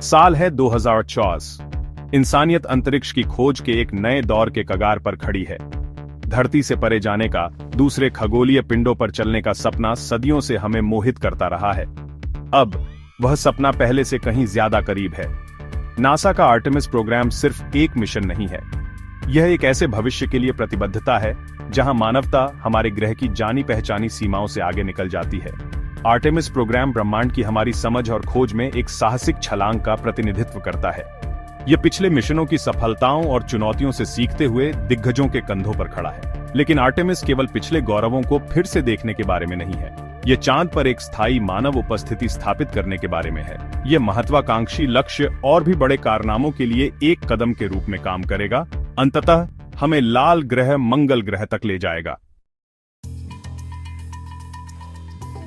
साल है 2024। इंसानियत अंतरिक्ष की खोज के एक नए दौर के कगार पर खड़ी है। धरती से परे जाने का, दूसरे खगोलीय पिंडों पर चलने का सपना सदियों से हमें मोहित करता रहा है। अब वह सपना पहले से कहीं ज्यादा करीब है। नासा का आर्टेमिस प्रोग्राम सिर्फ एक मिशन नहीं है, यह एक ऐसे भविष्य के लिए प्रतिबद्धता है जहां मानवता हमारे ग्रह की जानी पहचानी सीमाओं से आगे निकल जाती है। आर्टेमिस प्रोग्राम ब्रह्मांड की हमारी समझ और खोज में एक साहसिक छलांग का प्रतिनिधित्व करता है। यह पिछले मिशनों की सफलताओं और चुनौतियों से सीखते हुए दिग्गजों के कंधों पर खड़ा है। लेकिन आर्टेमिस केवल पिछले गौरवों को फिर से देखने के बारे में नहीं है, यह चांद पर एक स्थायी मानव उपस्थिति स्थापित करने के बारे में है। यह महत्वाकांक्षी लक्ष्य और भी बड़े कारनामों के लिए एक कदम के रूप में काम करेगा, अंततः हमें लाल ग्रह मंगल ग्रह तक ले जाएगा।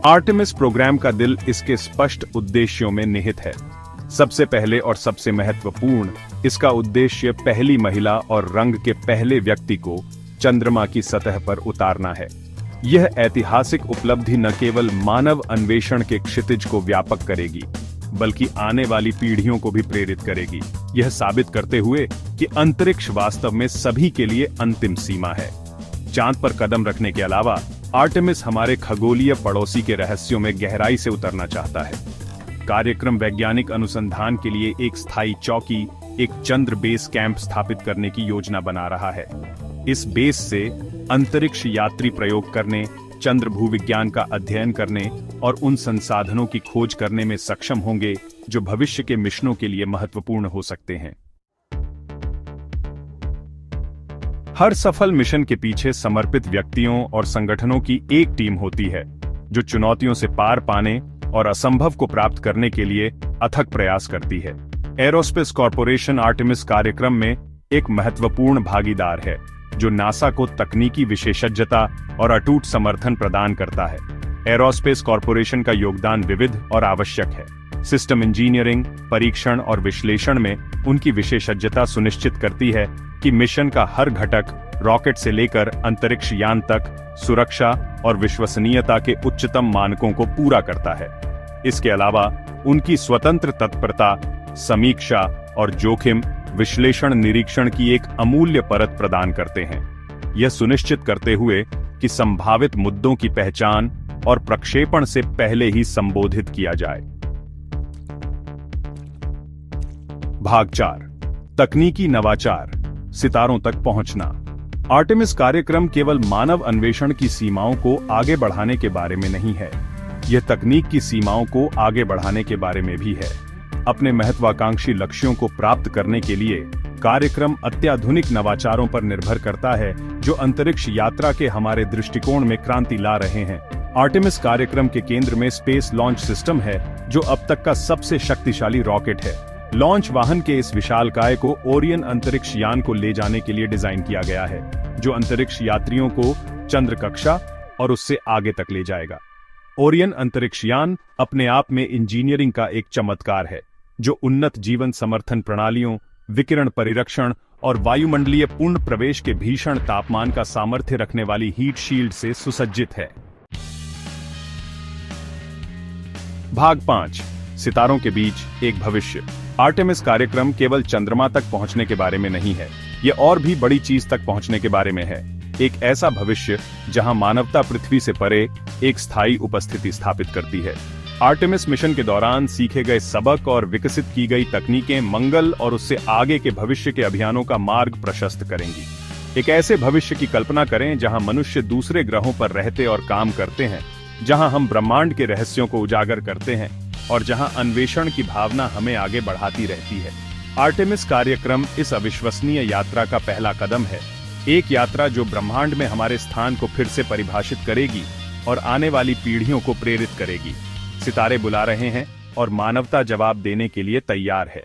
आर्टेमिस प्रोग्राम का दिल इसके स्पष्ट उद्देश्यों में निहित है। सबसे पहले और सबसे महत्वपूर्ण, इसका उद्देश्य पहली महिला और रंग के पहले व्यक्ति को चंद्रमा की सतह पर उतारना है। यह ऐतिहासिक उपलब्धि न केवल मानव अन्वेषण के क्षितिज को व्यापक करेगी, बल्कि आने वाली पीढ़ियों को भी प्रेरित करेगी, यह साबित करते हुए कि अंतरिक्ष वास्तव में सभी के लिए अंतिम सीमा है। चांद पर कदम रखने के अलावा आर्टेमिस हमारे खगोलीय पड़ोसी के रहस्यों में गहराई से उतरना चाहता है। कार्यक्रम वैज्ञानिक अनुसंधान के लिए एक स्थायी चौकी, एक चंद्र बेस कैंप स्थापित करने की योजना बना रहा है। इस बेस से अंतरिक्ष यात्री प्रयोग करने, चंद्र भूविज्ञान का अध्ययन करने और उन संसाधनों की खोज करने में सक्षम होंगे जो भविष्य के मिशनों के लिए महत्वपूर्ण हो सकते हैं। हर सफल मिशन के पीछे समर्पित व्यक्तियों और संगठनों की एक टीम होती है, जो चुनौतियों से पार पाने और असंभव को प्राप्त करने के लिए अथक प्रयास करती है। एरोस्पेस कॉरपोरेशन आर्टेमिस कार्यक्रम में एक महत्वपूर्ण भागीदार है, जो नासा को तकनीकी विशेषज्ञता और अटूट समर्थन प्रदान करता है। एरोस्पेस कॉरपोरेशन का योगदान विविध और आवश्यक है। सिस्टम इंजीनियरिंग, परीक्षण और विश्लेषण में उनकी विशेषज्ञता सुनिश्चित करती है कि मिशन का हर घटक, रॉकेट से लेकर अंतरिक्ष यान तक, सुरक्षा और विश्वसनीयता के उच्चतम मानकों को पूरा करता है। इसके अलावा उनकी स्वतंत्र तत्परता, समीक्षा और जोखिम विश्लेषण निरीक्षण की एक अमूल्य परत प्रदान करते हैं, यह सुनिश्चित करते हुए कि संभावित मुद्दों की पहचान और प्रक्षेपण से पहले ही संबोधित किया जाए। भाग 4, तकनीकी नवाचार, सितारों तक पहुंचना। आर्टेमिस कार्यक्रम केवल मानव अन्वेषण की सीमाओं को आगे बढ़ाने के बारे में नहीं है, यह तकनीक की सीमाओं को आगे बढ़ाने के बारे में भी है। अपने महत्वाकांक्षी लक्ष्यों को प्राप्त करने के लिए कार्यक्रम अत्याधुनिक नवाचारों पर निर्भर करता है, जो अंतरिक्ष यात्रा के हमारे दृष्टिकोण में क्रांति ला रहे हैं। आर्टेमिस कार्यक्रम के केंद्र में स्पेस लॉन्च सिस्टम है, जो अब तक का सबसे शक्तिशाली रॉकेट है। लॉन्च वाहन के इस विशालकाय को ओरियन अंतरिक्ष यान को ले जाने के लिए डिजाइन किया गया है, जो अंतरिक्ष यात्रियों को चंद्र कक्षा और उससे आगे तक ले जाएगा। ओरियन अंतरिक्ष यान अपने आप में इंजीनियरिंग का एक चमत्कार है, जो उन्नत जीवन समर्थन प्रणालियों, विकिरण परिरक्षण और वायुमंडलीय पूर्ण प्रवेश के भीषण तापमान का सामर्थ्य रखने वाली हीट शील्ड से सुसज्जित है। भाग 5, सितारों के बीच एक भविष्य। आर्टेमिस कार्यक्रम केवल चंद्रमा तक पहुंचने के बारे में नहीं है, यह और भी बड़ी चीज तक पहुंचने के बारे में है। एक ऐसा भविष्य जहां मानवता पृथ्वी से परे एक स्थायी उपस्थिति स्थापित करती है। आर्टेमिस मिशन के दौरान सीखे गए सबक और विकसित की गई तकनीकें मंगल और उससे आगे के भविष्य के अभियानों का मार्ग प्रशस्त करेंगी। एक ऐसे भविष्य की कल्पना करें जहां मनुष्य दूसरे ग्रहों पर रहते और काम करते हैं, जहां हम ब्रह्मांड के रहस्यों को उजागर करते हैं और जहां अन्वेषण की भावना हमें आगे बढ़ाती रहती है। आर्टेमिस कार्यक्रम इस अविश्वसनीय यात्रा का पहला कदम है, एक यात्रा जो ब्रह्मांड में हमारे स्थान को फिर से परिभाषित करेगी और आने वाली पीढ़ियों को प्रेरित करेगी। सितारे बुला रहे हैं और मानवता जवाब देने के लिए तैयार है।